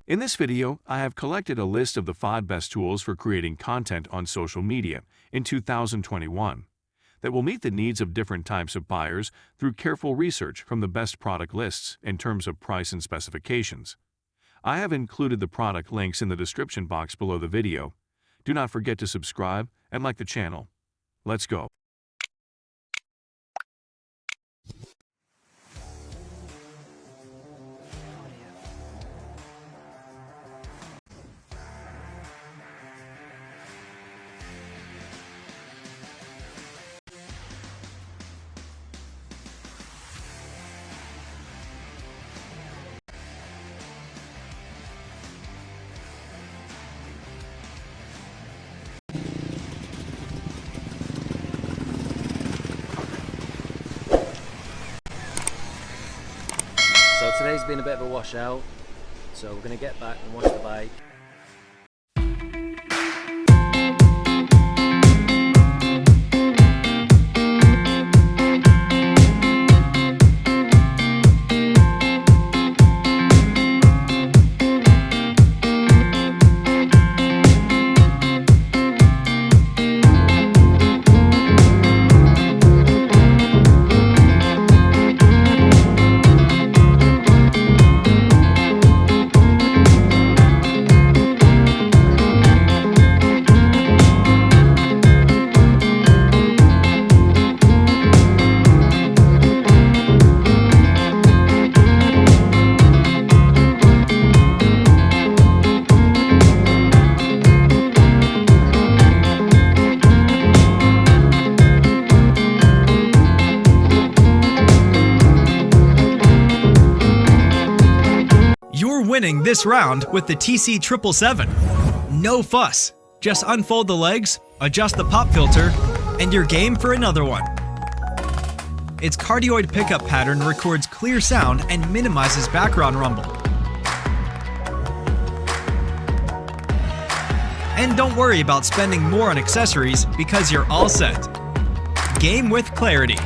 In this video, I have collected a list of the 5 best tools for creating content on social media in 2021 that will meet the needs of different types of buyers through careful research from the best product lists in terms of price and specifications. I have included the product links in the description box below the video. Do not forget to subscribe and like the channel. Let's go. So today's been a bit of a washout, so we're going to get back and wash the bike. You're winning this round with the TC777. No fuss, just unfold the legs, adjust the pop filter, and you're game for another one. Its cardioid pickup pattern records clear sound and minimizes background rumble. And don't worry about spending more on accessories because you're all set. Game with clarity.